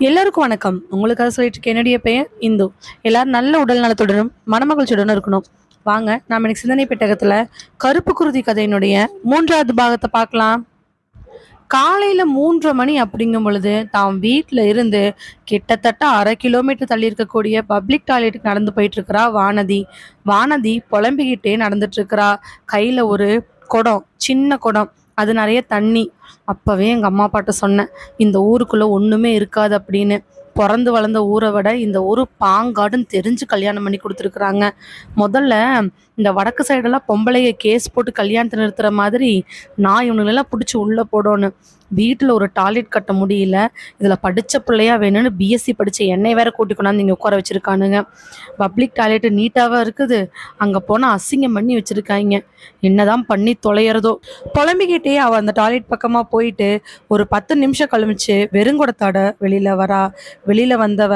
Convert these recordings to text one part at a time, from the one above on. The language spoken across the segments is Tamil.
எல்லாருக்கும் வணக்கம். உங்களுக்காக சொல்லிட்டு இருக்க என்னுடைய பெயர் இந்து. எல்லாரும் நல்ல உடல் நலத்துடனும் மனமகிழ்ச்சியுடனும் இருக்கணும். வாங்க நாம இன்னைக்கு சிந்தனை பெட்டகத்துல கருப்பு குருதி கதையினுடைய 3வது பாகத்தை பார்க்கலாம். காலையில 3:30 மணி அப்படிங்கும் பொழுது தாம் வீட்டுல இருந்து கிட்டத்தட்ட 1/2 கிலோமீட்டர் தள்ளி இருக்கக்கூடிய பப்ளிக் டாய்லெட்டுக்கு நடந்து போயிட்டு இருக்கிறா வானதி. வானதி புலம்பிக்கிட்டே நடந்துட்டு இருக்கிறா. கையில ஒரு குடம், சின்ன குடம், அது நிறைய தண்ணி. அப்பவே எங்க அம்மா அப்பாட்ட சொன்னேன், இந்த ஊருக்குள்ள ஒண்ணுமே இருக்காது அப்படின்னு. பிறந்து வளர்ந்த ஊரை விட இந்த ஊரு பாங்காடுன்னு தெரிஞ்சு கல்யாணம் பண்ணி கொடுத்துருக்குறாங்க. முதல்ல இந்த வடக்கு சைடெல்லாம் பொம்பளைய கேஸ் போட்டு கல்யாணத்தை நிறுத்துற மாதிரி நான் இவனுங்களெல்லாம் பிடிச்சி உள்ள போடணும். வீட்டில் ஒரு டாய்லெட் கட்ட முடியல, இதில் படித்த பிள்ளையா வேணும்னு பிஎஸ்சி படித்த என்னை வேற கூட்டி கொண்டாந்து இங்கே உட்கார வச்சுருக்கானுங்க. பப்ளிக் டாய்லெட்டு நீட்டாக இருக்குது, அங்கே போனால் அசிங்கம் பண்ணி வச்சுருக்காங்க. என்னதான் பண்ணி தொலைகிறதோ. புலம்பிக்கிட்டே அவள் அந்த டாய்லெட் பக்கமாக போயிட்டு ஒரு 10 நிமிஷம் கழிச்சு வெறுங்குடத்தாட வெளியில் வரா. வெளியில் வந்தவ,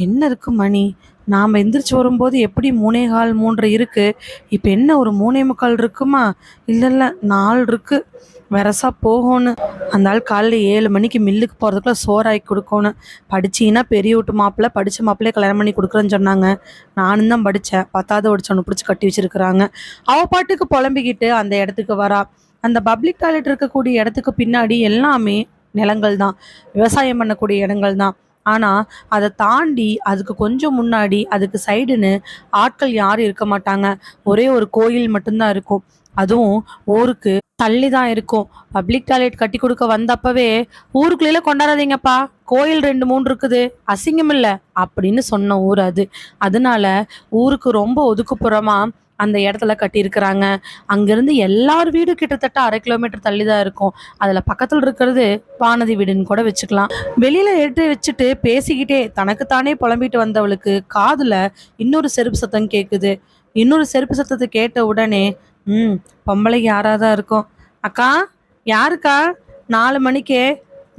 என்ன இருக்கு மணி, நாம் எந்திரிச்சு வரும்போது எப்படி 3:15 3:30 இருக்கு, இப்போ என்ன ஒரு 3:45 இருக்குமா? இல்லை 4 இருக்கு. வெரசா போகணும். அந்த ஆள் காலையில் 7 மணிக்கு மில்லுக்கு போகிறதுக்குள்ள சோறாக்கி கொடுக்கணும். படிச்சின்னா பெரிய வீட்டு மாப்பிள்ளை, படித்த மாப்பிள்ளையே கல்யாணம் பண்ணி கொடுக்குறேன்னு சொன்னாங்க. நானும் தான் படித்தேன், 10வது படித்தவனு பிடிச்சி கட்டி வச்சிருக்கிறாங்க. அவள் பாட்டுக்கு புலம்பிக்கிட்டு அந்த இடத்துக்கு வரா. அந்த பப்ளிக் டாய்லெட் இருக்கக்கூடிய இடத்துக்கு பின்னாடி எல்லாமே நிலங்கள் தான், விவசாயம் பண்ணக்கூடிய இடங்கள் தான். ஆனால் அதை தாண்டி அதுக்கு கொஞ்சம் முன்னாடி அதுக்கு சைடுன்னு ஆட்கள் யாரும் இருக்க மாட்டாங்க. ஒரே ஒரு கோயில் மட்டும்தான் இருக்கும். அதுவும் ஊருக்கு தள்ளி தான் இருக்கும். பப்ளிக் டாய்லெட் கட்டி கொடுக்க வந்தப்பவே ஊருக்குள்ளே கொண்டாடாதீங்கப்பா, கோயில் 2 3 இருக்குது, அசிங்கம் இல்லை அப்படின்னு சொன்ன ஊர் அது. அதனால ஊருக்கு ரொம்ப ஒதுக்குப்புறமா அந்த இடத்துல கட்டியிருக்கிறாங்க. அங்கிருந்து எல்லார் வீடு கிட்டத்தட்ட 1/2 கிலோமீட்டர் தள்ளி தான் இருக்கும். அதில் பக்கத்தில் இருக்கிறது வானதி வீடுன்னு கூட வச்சுக்கலாம். வெளியில எடுத்து வச்சுட்டு பேசிக்கிட்டே தனக்குத்தானே புலம்பிட்டு வந்தவளுக்கு காதுல இன்னொரு செருப்பு சத்தம் கேட்குது. இன்னொரு செருப்பு சத்தத்தை கேட்ட உடனே பொம்பளைக்கு யாராதான் இருக்கும். அக்கா, யாருக்கா 4 மணிக்கே?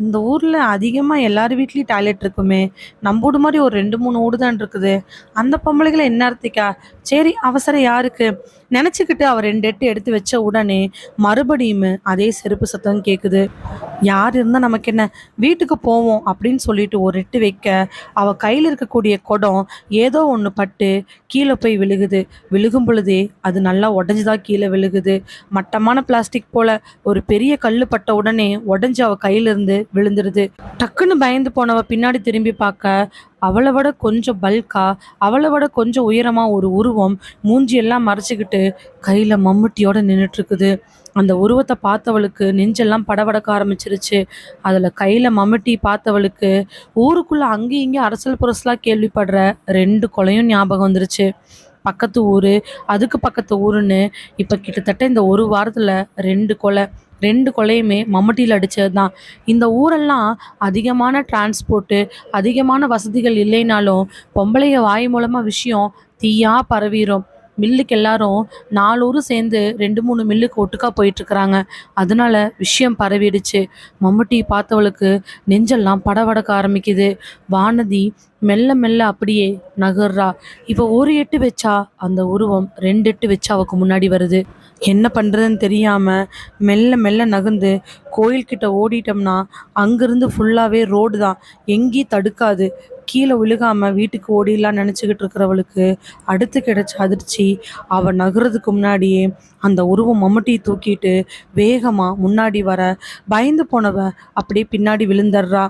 இந்த ஊரில் அதிகமாக எல்லார் வீட்லேயும் டாய்லெட் இருக்குமே, நம்ம வீடு மாதிரி ஒரு 2 3 வீடு தான் இருக்குது. அந்த பொம்பளைகளை என்ன அர்த்திக்கா? சரி, அவசரம் யாருக்கு நினச்சிக்கிட்டு அவர் 2 எட்டு எடுத்து வச்ச உடனே மறுபடியும் அதே செருப்பு சத்தம் கேட்குது. யார் இருந்தால் நமக்கு என்ன, வீட்டுக்கு போவோம் அப்படின்னு சொல்லிட்டு ஒரு எட்டு வைக்க அவள் கையில் இருக்கக்கூடிய குடம் ஏதோ ஒன்று பட்டு கீழே போய் விழுகுது. விழுகும் பொழுதே அது நல்லா உடஞ்சுதான் கீழே விழுகுது. மட்டமான பிளாஸ்டிக் போல ஒரு பெரிய கல் பட்ட உடனே உடஞ்சி அவள் கையிலிருந்து விழுந்துருது. டக்குன்னு பயந்து போனவ பின்னாடி திரும்பி பார்க்க அவளை விட கொஞ்சம் பல்கா, அவளை விட கொஞ்சம் உயரமா ஒரு உருவம் மூஞ்சியெல்லாம் மறைச்சிக்கிட்டு கையில மம்முட்டியோட நின்றுட்டு இருக்குது. அந்த உருவத்தை பார்த்தவளுக்கு நெஞ்செல்லாம் படபடக்க ஆரம்பிச்சிருச்சு. அதில் கையில் மம்முட்டி பார்த்தவளுக்கு ஊருக்குள்ள அங்கேயும் இங்கேயும் அரசல் புரசலாக கேள்விப்படுற 2 கொலையும் ஞாபகம் வந்துருச்சு. பக்கத்து ஊர், அதுக்கு பக்கத்து ஊருன்னு இப்போ கிட்டத்தட்ட இந்த ஒரு வாரத்தில் 2 கொலை. 2 கொலையுமே மம்முட்டியில் அடித்தது தான். இந்த ஊரெல்லாம் அதிகமான டிரான்ஸ்போர்ட்டு, அதிகமான வசதிகள் இல்லைனாலும் பொம்பளைய வாய் மூலமாக விஷயம் தீயா பரவிடும். மில்லுக்கு எல்லாரும் 4 ஊர் சேர்ந்து 2 3 மில்லுக்கு ஒட்டுக்கா போயிட்டுருக்குறாங்க. அதனால விஷயம் பரவிடுச்சு. மம்முட்டி பார்த்தவளுக்கு நெஞ்செல்லாம் படபடக்க ஆரம்பிக்குது. வானதி மெல்ல மெல்ல அப்படியே நகர்றா. இப்போ ஒரு எட்டு வச்சா அந்த உருவம் 2 எட்டு வச்சு அவக்கு முன்னாடி வருது. என்ன பண்ணுறதுன்னு தெரியாமல் மெல்ல மெல்ல நகர்ந்து கோயில்கிட்ட ஓடிட்டோம்னா அங்கேருந்து ஃபுல்லாகவே ரோடு தான், எங்கேயும் தடுக்காது. கீழே விழுகாமல் வீட்டுக்கு ஓடிடலான்னு நினச்சிக்கிட்டு இருக்கிறவளுக்கு அடுத்து கிடைச்ச அதிர்ச்சி, அவள் நகர்றதுக்கு முன்னாடியே அந்த உருவம் மம்முட்டியை தூக்கிட்டு வேகமாக முன்னாடி வர பயந்து போனவ அப்படியே பின்னாடி விழுந்துடுறா.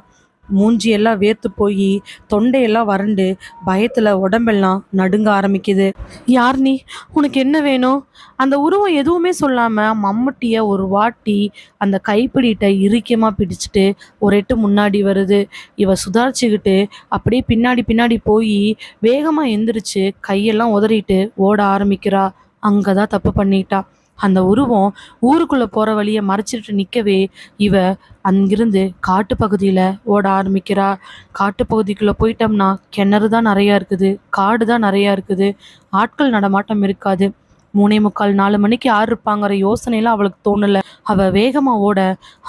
மூஞ்சியெல்லாம் வேர்த்து போய் தொண்டையெல்லாம் வறண்டு பயத்தில் உடம்பெல்லாம் நடுங்க ஆரம்பிக்குது. யார் நீ? உனக்கு என்ன வேணும்? அந்த உருவம் எதுவுமே சொல்லாமல் மம்முட்டியை ஒரு வாட்டி அந்த கைப்பிடிட்ட இறுக்கியமாக பிடிச்சிட்டு ஒரு எட்டு முன்னாடி வருது. இவ சுதாரிச்சுக்கிட்டு அப்படியே பின்னாடி பின்னாடி போய் வேகமாக எந்திரிச்சு கையெல்லாம் உதறிட்டு ஓட ஆரம்பிக்கிறா. அங்கே தான் தப்பு பண்ணிட்டா. அந்த உருவம் ஊருக்குள்ளே போகிற வழியை மறைச்சிட்டு நிற்கவே இவ அங்கிருந்து காட்டு பகுதியில் ஓட ஆரம்பிக்கிறா. காட்டு பகுதிக்குள்ளே போயிட்டோம்னா கிணறு தான் நிறையா இருக்குது, காடு தான் நிறையா இருக்குது, ஆட்கள் நடமாட்டம் இருக்காது. 3:45 4 மணிக்கு யார் இருப்பாங்கிற யோசனையெல்லாம் அவளுக்கு தோணலை. அவள் வேகமாக ஓட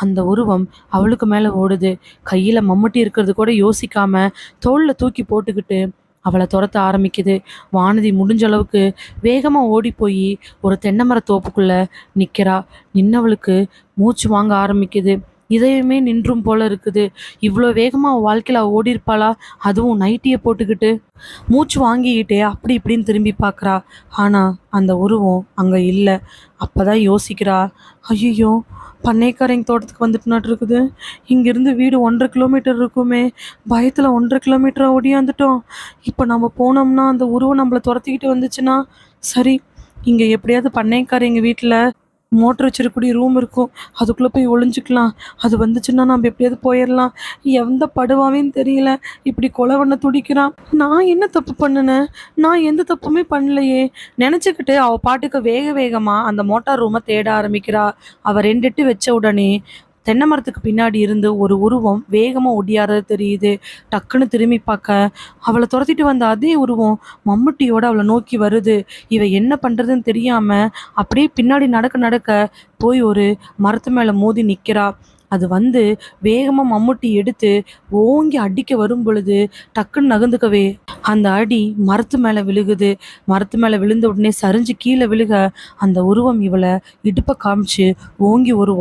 அந்த உருவம் அவளுக்கு மேலே ஓடுது. கையில் மம்முட்டி இருக்கிறது கூட யோசிக்காம தோளில் தூக்கி போட்டுக்கிட்டு அவளை துரத்த ஆரம்பிக்குது. வானதி முடிஞ்ச அளவுக்கு வேகமாக ஓடி போய் ஒரு தென்னை மர தோப்புக்குள்ளே நிற்கிறா. நின்னவளுக்கு மூச்சு வாங்க ஆரம்பிக்குது. இதயமே நின்றும் போல இருக்குது. இவ்வளோ வேகமாக அவள் வாழ்க்கையில் அவள் ஓடிருப்பாளா? அதுவும் நைட்டியை போட்டுக்கிட்டு மூச்சு வாங்கிக்கிட்டே அப்படி இப்படின்னு திரும்பி பார்க்குறா. ஆனால் அந்த உருவம் அங்கே இல்லை. அப்போ தான் யோசிக்கிறா, ஐயோ, பண்ணைக்காரங்க தோட்டத்துக்கு வந்துட்டு இருக்குது. இங்கேருந்து வீடு 1.5 கிலோமீட்டர் இருக்குமே. பயத்தில் 1.5 கிலோமீட்டரை ஓடியாந்துட்டோம். இப்போ நம்ம போனோம்னா அந்த உருவம் நம்மளை துரத்திக்கிட்டு வந்துச்சுன்னா சரி, இங்கே எப்படியாவது பண்ணைக்காரங்க வீட்டில் மோட்டர் வச்சிருக்கக்கூடிய ரூம் இருக்கும், அதுக்குள்ளே போய் ஒளிஞ்சுக்கலாம். அது வந்துச்சுன்னா நம்ம எப்படியாவது போயிடலாம். எந்த படுவாவேன்னு தெரியல, இப்படி கொலை பண்ண துடிக்கிறான். நான் என்ன தப்பு பண்ணினேன்? நான் எந்த தப்புமே பண்ணலையே நினச்சிக்கிட்டு அவள் பாட்டுக்கு வேக வேகமாக அந்த மோட்டார் ரூமை தேட ஆரம்பிக்கிறா. அவள் 2 எட்டு வச்ச உடனே தென்னை மரத்துக்கு பின்னாடி இருந்து ஒரு உருவம் வேகமாக ஒடியாறது தெரியுது. டக்குன்னு திரும்பி பார்க்க அவளை துரத்திட்டு வந்த அதே உருவம் மம்முட்டியோட அவளை நோக்கி வருது. இவ என்ன பண்ணுறதுன்னு தெரியாமல் அப்படியே பின்னாடி நடக்க நடக்க போய் ஒரு மரத்து மேலே மோதி நிற்கிறா. அது வந்து வேகமாக மம்முட்டி எடுத்து ஓங்கி அடிக்க வரும் பொழுது டக்குன்னு நகர்ந்துக்கவே அந்த அடி மரத்து மேலே விழுகுது. மரத்து மேலே விழுந்த உடனே சரிஞ்சு கீழே விழுக அந்த உருவம் இவளை இடுப்பை காமிச்சு ஓங்கி ஒரு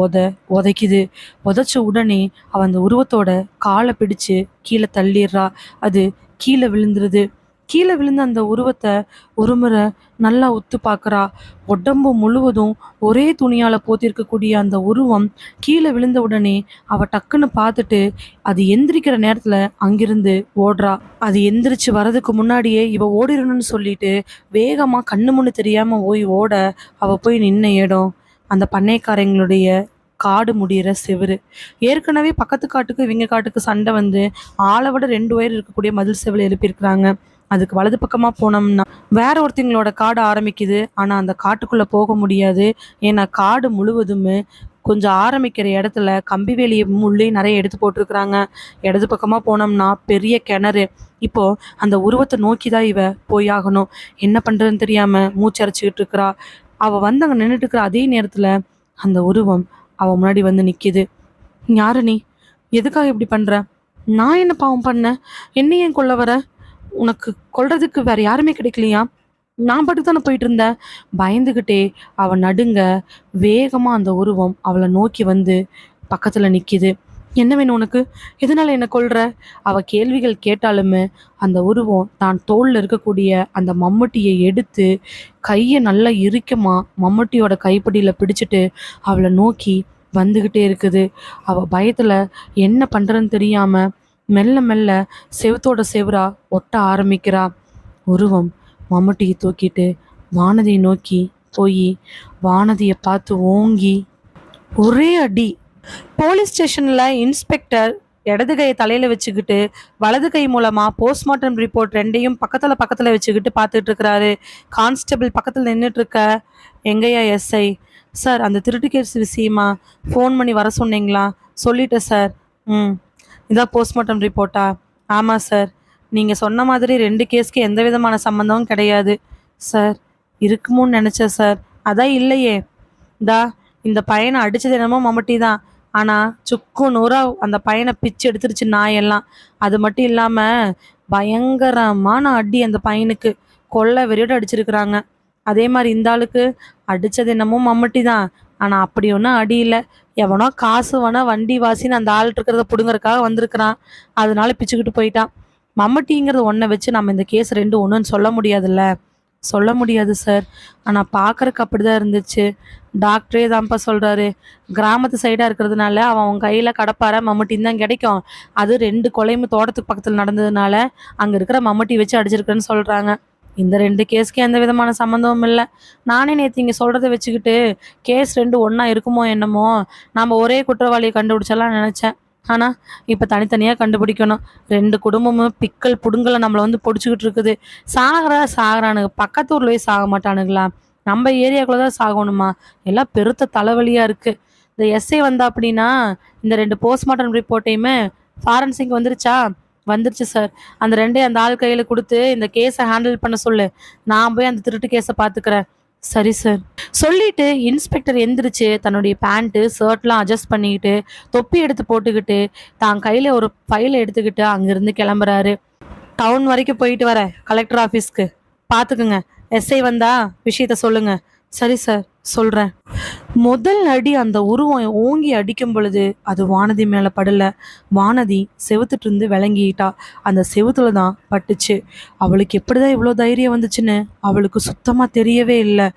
உதைக்குது. உதைச்ச உடனே அவள் அந்த உருவத்தோட காலை பிடிச்சு கீழே தள்ளிடுறா. அது கீழே விழுந்துருது. கீழே விழுந்த அந்த உருவத்தை ஒரு முறை நல்லா உத்து பார்க்குறா. உடம்பு முழுவதும் ஒரே துணியால் போத்திருக்கக்கூடிய அந்த உருவம் கீழே விழுந்த உடனே அவள் டக்குன்னு பார்த்துட்டு அது எந்திரிக்கிற நேரத்தில் அங்கிருந்து ஓடுறா. அது எந்திரிச்சு வரதுக்கு முன்னாடியே இவ ஓடிடணும்னு சொல்லிட்டு வேகமாக கண்ணு முன்னு தெரியாமல் ஓட அவள் போய் நின்ன இடம் அந்த பண்ணைக்காரங்களுடைய காடு முடிகிற செவுரு. ஏற்கனவே பக்கத்து காட்டுக்கு இவங்க காட்டுக்கு சண்டை வந்து ஆளை விட 2 உயர் இருக்கக்கூடிய மதில் செவில் எழுப்பியிருக்கிறாங்க. அதுக்கு வலது பக்கமாக போனோம்னா வேற ஒருத்தங்களோட காடு ஆரம்பிக்குது. ஆனால் அந்த காட்டுக்குள்ளே போக முடியாது. ஏன்னா காடு முழுவதுமே கொஞ்சம் ஆரம்பிக்கிற இடத்துல கம்பி வேலியை முள்ளே நிறைய எடுத்து போட்டிருக்கிறாங்க. இடது பக்கமாக போனோம்னா பெரிய கிணறு. இப்போது அந்த உருவத்தை நோக்கி தான் இவ போயாகணும். என்ன பண்ணுறதுன்னு தெரியாமல் மூச்சரைச்சிக்கிட்டு இருக்கிறா. அவள் வந்து அங்கே நின்றுட்டு இருக்கிற அதே நேரத்தில் அந்த உருவம் அவள் முன்னாடி வந்து நிற்கிது. யாரு நீ? எதுக்காக இப்படி பண்ணுற? நான் என்ன பாவம் பண்ணேன்? என்ன ஏன் கொல்ல வர? உனக்கு கொல்றதுக்கு வேற யாருமே கிடைக்கலையா? நான் பாட்டுக்கு தானே போயிட்டு இருந்தேன். பயந்துக்கிட்டே அவள் நடுங்க வேகமாக அந்த உருவம் அவளை நோக்கி வந்து பக்கத்தில் நிற்கிது. என்ன வேணும் உனக்கு? எதனால என்னை கொல்ற? அவள் கேள்விகள் கேட்டாலுமே அந்த உருவம் தான் தோளில் இருக்கக்கூடிய அந்த மம்முட்டியை எடுத்து கையை நல்லா இறுக்கமாக மம்முட்டியோட கைப்பிடியில் பிடிச்சிட்டு அவளை நோக்கி வந்துக்கிட்டே இருக்குது. அவள் பயத்தில் என்ன பண்ணுறன்னு தெரியாமல் மெல்ல மெல்ல செவுத்தோட செவரா ஒட்ட ஆரம்பிக்கிறா. உருவம் மம்முட்டியை தூக்கிட்டு வானதியை நோக்கி போய் வானதியை பார்த்து ஓங்கி ஒரே அடி. போலீஸ் ஸ்டேஷனில் இன்ஸ்பெக்டர் இடது கையை தலையில் வச்சுக்கிட்டு வலது கை மூலமாக போஸ்ட்மார்ட்டம் ரிப்போர்ட் 2ஐயும் பக்கத்தில் வச்சுக்கிட்டு பார்த்துட்டு இருக்கிறாரு. கான்ஸ்டபிள் பக்கத்தில் நின்றுட்டு இருக்க, எங்கேயா எஸ்ஐ? சார், அந்த திருட்டு கேஸ் விஷயமா ஃபோன் பண்ணி வர சொன்னீங்களா? சொல்லிட்டேன் சார். இதான் போஸ்ட்மார்ட்டம் ரிப்போர்ட்டா? ஆமாம் சார். நீங்கள் சொன்ன மாதிரி 2 கேஸ்க்கு எந்த விதமான சம்மந்தமும் கிடையாது சார். இருக்குமோன்னு நினச்சேன் சார். அதான் இல்லையே. இந்த பையனை அடித்தது என்னமோ மம்முட்டி தான். ஆனால் சுக்கு நூறாக அந்த பையனை பிச்சு எடுத்துருச்சு நாயெல்லாம். அது மட்டும் இல்லாமல் பயங்கரமான அடி அந்த பையனுக்கு. கொள்ளை வெறியோடு அடிச்சிருக்கிறாங்க. அதே மாதிரி இந்த ஆளுக்கு அடித்தது என்னமோ மம்முட்டி தான். ஆனால் அப்படி ஒன்றும் அடி இல்லை. எவனோ காசு வேணா வண்டி வாசின்னு அந்த ஆள் இருக்கிறத பிடுங்கறதுக்காக வந்திருக்கிறான். அதனால பிச்சுக்கிட்டு போயிட்டான். மம்முட்டிங்கிறது ஒன்றை வச்சு நம்ம இந்த கேஸ் 2 ஒன்றுன்னு சொல்ல முடியாதுல்ல? சொல்ல முடியாது சார். ஆனால் பார்க்குறக்கு அப்படி தான் இருந்துச்சு. டாக்டரே தான்ப்பா சொல்கிறாரு, கிராமத்து சைடாக இருக்கிறதுனால அவன் கையில் கடப்பார மம்முட்டின்னு தான் கிடைக்கும். அது 2 கொலையும் தோட்டத்துக்கு பக்கத்தில் நடந்ததுனால அங்கே இருக்கிற மம்முட்டி வச்சு அடிச்சிருக்குன்னு சொல்கிறாங்க. இந்த 2 கேஸ்க்கு எந்த விதமான சம்மந்தமும் இல்லை. நானே நேற்று இங்கே சொல்கிறத வச்சுக்கிட்டு கேஸ் 2 ஒன்றா இருக்குமோ என்னமோ, நம்ம ஒரே குற்றவாளியை கண்டுபிடிச்சலாம் நினச்சேன். ஆனால் இப்போ தனித்தனியாக கண்டுபிடிக்கணும். 2 குடும்பமும் பிக்கல் புடுங்கலை நம்மளை வந்து பிடிச்சிக்கிட்டு இருக்குது. சாகிறானுங்க. பக்கத்து ஊர்லேயே சாக மாட்டானுங்களா? நம்ம ஏரியாக்குள்ளே தான் சாகணுமா? எல்லாம் பெருத்த தலைவலியாக இருக்குது. இந்த எஸ்ஐ வந்தா அப்படின்னா இந்த 2 போஸ்ட்மார்ட்டம் ரிப்போர்ட்டையுமே ஃபாரன்சிக் வந்துருச்சு சார். அந்த 2 அந்த ஆள் கையில் கொடுத்து இந்த கேஸை ஹேண்டில் பண்ண சொல்லு. நான் போய் அந்த திருட்டு கேஸை பார்த்துக்கிறேன். சரி சார். சொல்லிட்டு இன்ஸ்பெக்டர் எந்திரிச்சு தன்னுடைய பேண்ட்டு ஷர்ட்லாம் அட்ஜஸ்ட் பண்ணிக்கிட்டு தொப்பி எடுத்து போட்டுக்கிட்டு தான் கையில் ஒரு ஃபைலை எடுத்துக்கிட்டு அங்கேருந்து கிளம்புறாரு. டவுன் வரைக்கும் போயிட்டு வரேன், கலெக்டர் ஆஃபீஸ்க்கு பார்த்துக்குங்க. எஸ்ஐ வந்தா விஷயத்த சொல்லுங்க. சரி சார். சொல்றேன். முதல் அடி அந்த உருவம் ஓங்கி அடிக்கும் பொழுது அது வானதி மேல படல. வானதி செவுத்துட்டு இருந்து விளங்கிட்டா. அந்த செவுத்துல தான் பட்டுச்சு. அவளுக்கு எப்படிதான் இவ்வளோ தைரியம் வந்துச்சுன்னு அவளுக்கு சுத்தமா தெரியவே இல்லை.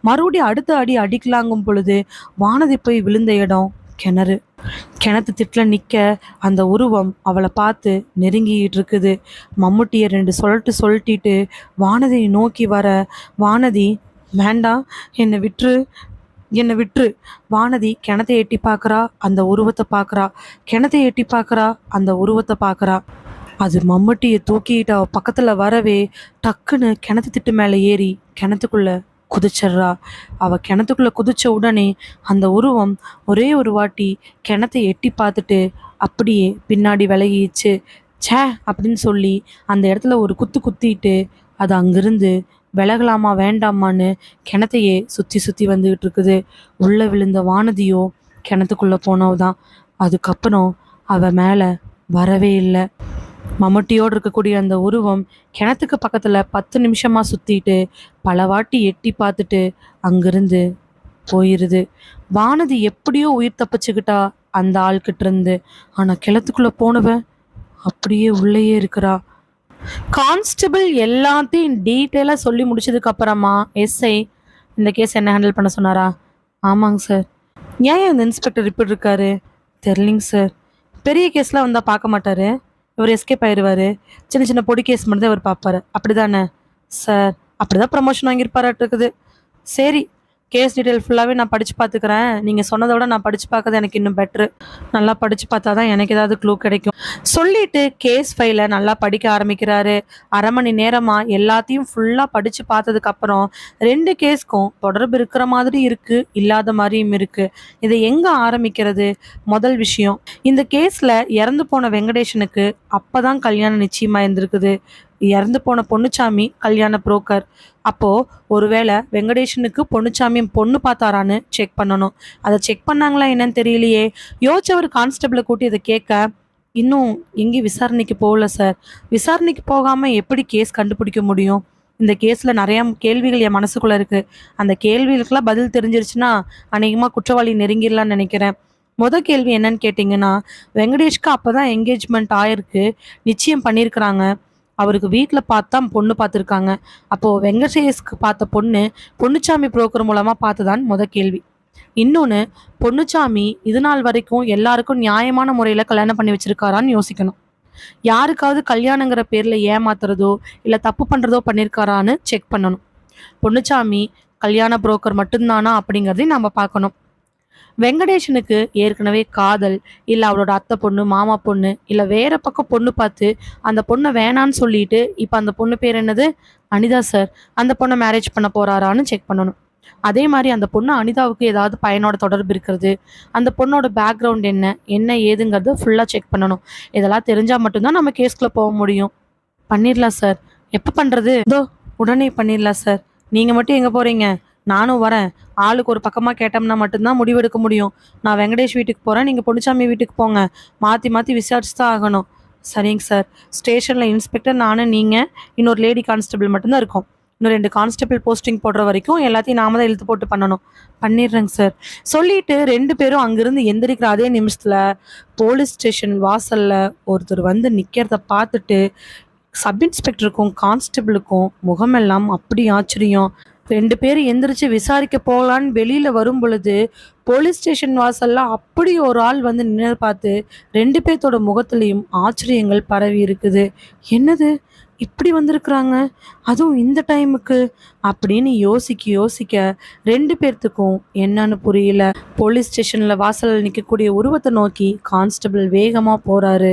மறுபடியும் அடுத்த அடி அடிக்கலாங்கும் பொழுது வானதி போய் விழுந்த இடம் கிணறு. கிணத்து திட்டில் நிற்க அந்த உருவம் அவளை பார்த்து நெருங்கிட்டு இருக்குது. மம்முட்டியை 2 சொல்லிட்டு வானதியை நோக்கி வர, வானதி வேண்டாம், என்னை விட்டுரு. வானதி கிணத்தை எட்டி பார்க்குறா, அந்த உருவத்தை பார்க்குறா. கிணத்தை எட்டி பார்க்குறா, அந்த உருவத்தை பார்க்குறா. அது மம்முட்டியை தூக்கிட்டு அவள் பக்கத்தில் வரவே டக்குன்னு கிணத்து திட்டு மேலே ஏறி கிணத்துக்குள்ளே குதிச்சிட்றா. அவள் கிணத்துக்குள்ளே குதிச்ச உடனே அந்த உருவம் ஒரே ஒரு வாட்டி கிணத்தை எட்டி பார்த்துட்டு அப்படியே பின்னாடி விலகிச்சு. ச்சே அப்படின்னு சொல்லி அந்த இடத்துல ஒரு குத்து குத்திட்டு அது அங்கிருந்து விலகலாமா வேண்டாமான்னு கிணத்தையே சுற்றி சுற்றி வந்துக்கிட்டு இருக்குது. உள்ளே விழுந்த வானதியோ கிணத்துக்குள்ளே போனவதான். அதுக்கப்புறம் அவள் மேலே வரவே இல்லை. மம்முட்டியோடு இருக்கக்கூடிய அந்த உருவம் கிணத்துக்கு பக்கத்தில் 10 நிமிஷமாக சுற்றிட்டு பல வாட்டி எட்டி பார்த்துட்டு அங்கிருந்து போயிடுது. வானதி எப்படியோ உயிர் தப்பிச்சுக்கிட்டா அந்த ஆள்கிட்ட இருந்து. ஆனால் கிணத்துக்குள்ளே போனவன் அப்படியே உள்ளேயே இருக்கிறா. கான்ஸ்டபிள் எல்லாத்தையும் டீட்டெயிலாக சொல்லி முடிச்சதுக்கு அப்புறமா எஸ்ஐ இந்த கேஸ் என்ன ஹேண்டில் பண்ண சொன்னாரா? ஆமாங்க சார். ஏன் இந்த இன்ஸ்பெக்டர் இப்படி இருக்காரு? தெரிலிங்க சார். பெரிய கேஸ்லாம் வந்தால் பார்க்க மாட்டார், இவர் எஸ்கேப் ஆயிடுவார். சின்ன சின்ன பொடி கேஸ் மட்டும் தான் இவர் பார்ப்பாரு, அப்படி தானே சார்? அப்படி தான் ப்ரமோஷன் வாங்கியிருப்பாராட்டுருக்குது. சரி, கேஸ் டீட்டெயில் ஃபுல்லாகவே நான் படித்து பார்த்துக்கிறேன். நீங்கள் சொன்னதை விட நான் படித்து பார்க்கறது எனக்கு இன்னும் பெட்ரு. நல்லா படித்து பார்த்தா தான் எனக்கு ஏதாவது க்ளூ கிடைக்கும் சொல்லிட்டு கேஸ் ஃபைலை நல்லா படிக்க ஆரம்பிக்கிறாரு. 1/2 மணி நேரமாக எல்லாத்தையும் ஃபுல்லாக படித்து பார்த்ததுக்கப்புறம் 2 கேஸ்க்கும் தொடர்பு இருக்கிற மாதிரி இருக்குது, இல்லாத மாதிரியும் இருக்குது. இதை எங்கே ஆரம்பிக்கிறது? முதல் விஷயம், இந்த கேஸில் இறந்து போன வெங்கடேஷனுக்கு அப்போ தான் கல்யாணம் நிச்சயமாக இருந்திருக்குது. இறந்து போன பொன்னுச்சாமி கல்யாண புரோக்கர். அப்போது ஒருவேளை வெங்கடேஷனுக்கு பொன்னுச்சாமி பொண்ணு பார்த்தாரான்னு செக் பண்ணணும். அதை செக் பண்ணாங்களா என்னன்னு தெரியலையே. யோசிச்சவர் கான்ஸ்டபிளை கூட்டி அதை கேட்க, இன்னும் எங்கேயும் விசாரணைக்கு போகல சார். விசாரணைக்கு போகாமல் எப்படி கேஸ் கண்டுபிடிக்க முடியும்? இந்த கேஸில் நிறையா கேள்விகள் என் மனசுக்குள்ளே இருக்குது. அந்த கேள்விகளுக்கெல்லாம் பதில் தெரிஞ்சிருச்சுன்னா அநேகமாக குற்றவாளி நெருங்கிடலான்னு நினைக்கிறேன். கேள்வி என்னன்னு கேட்டிங்கன்னா, வெங்கடேஷ்க்கு அப்போ தான் என்கேஜ்மெண்ட் ஆயிருக்கு, நிச்சயம் பண்ணியிருக்கிறாங்க. அவருக்கு வீட்டில் பார்த்தா பொண்ணு பார்த்துருக்காங்க. அப்போது வெங்கடேஷ்க்கு பார்த்த பொண்ணு பொன்னுச்சாமி புரோக்கர் மூலமாக பார்த்துதான் கேள்வி. இன்னொன்று, பொன்னுச்சாமி இது நாள் வரைக்கும் எல்லாருக்கும் நியாயமான முறையில் கல்யாணம் பண்ணி வச்சுருக்காரான்னு யோசிக்கணும். யாருக்காவது கல்யாணங்கிற பேரில் ஏமாத்துறதோ இல்லை தப்பு பண்ணுறதோ பண்ணியிருக்காரான்னு செக் பண்ணணும். பொன்னுச்சாமி கல்யாண புரோக்கர் மட்டும்தானா அப்படிங்கிறதையும் நம்ம பார்க்கணும். வெங்கடேஷனுக்கு ஏற்கனவே காதல், இல்லை அவளோட அத்தை பொண்ணு, மாமா பொண்ணு, இல்லை வேற பக்கம் பொண்ணு பார்த்து அந்த பொண்ணை வேணான்னு சொல்லிட்டு இப்போ அந்த பொண்ணு பேர் என்னது, அனிதா சார், அந்த பொண்ணை மேரேஜ் பண்ண போறாரான்னு செக் பண்ணணும். அதே மாதிரி அந்த பொண்ணு அனிதாவுக்கு ஏதாவது பையனோட தொடர்பு இருக்கிறது, அந்த பொண்ணோட பேக்ரவுண்ட் என்ன ஏதுங்கிறது ஃபுல்லாக செக் பண்ணணும். இதெல்லாம் தெரிஞ்சால் மட்டும்தான் நம்ம கேஸ்குள்ளே போக முடியும். பண்ணிடலாம் சார். எப்போ பண்ணுறது? இதோ உடனே பண்ணிடலாம் சார். நீங்கள் மட்டும் எங்கே போகிறீங்க? நானும் வரேன். ஆளுக்கு ஒரு பக்கமாக கேட்டோம்னா மட்டும்தான் முடிவெடுக்க முடியும். நான் வெங்கடேஷ் வீட்டுக்கு போகிறேன், நீங்கள் பொன்னுச்சாமி வீட்டுக்கு போங்க. மாற்றி மாற்றி விசாரிச்சு தான் ஆகணும். சரிங்க சார். ஸ்டேஷனில் இன்ஸ்பெக்டர், நானும், நீங்கள், இன்னொரு லேடி கான்ஸ்டபிள் மட்டும்தான் இருக்கோம். இன்னும் 2 கான்ஸ்டபிள் போஸ்டிங் போடுற வரைக்கும் எல்லாத்தையும் நாம தான் இழுத்து போட்டு பண்ணணும். பண்ணிடுறேங்க சார் சொல்லிட்டு 2 பேரும் அங்கிருந்து எந்திரிக்கிற அதே நிமிஷத்தில் போலீஸ் ஸ்டேஷன் வாசலில் ஒருத்தர் வந்து நிற்கிறத பார்த்துட்டு சப் இன்ஸ்பெக்டருக்கும் கான்ஸ்டபிளுக்கும் முகமெல்லாம் அப்படி ஆச்சரியம். 2 பேர் எந்திரிச்சு விசாரிக்க போகலான்னு வெளியில் வரும் பொழுது போலீஸ் ஸ்டேஷன் வாசல்ல அப்படி ஒரு ஆள் வந்து நின்று பார்த்து 2 பேர்த்தோட முகத்துலேயும் ஆச்சரியங்கள் பரவி இருக்குது. என்னது இப்படி வந்திருக்கிறாங்க, அதுவும் இந்த டைமுக்கு அப்படின்னு யோசிக்க 2 பேர்த்துக்கும் என்னன்னு புரியல. போலீஸ் ஸ்டேஷனில் வாசலில் நிற்கக்கூடிய உருவத்தை நோக்கி கான்ஸ்டபிள் வேகமாக போகிறாரு.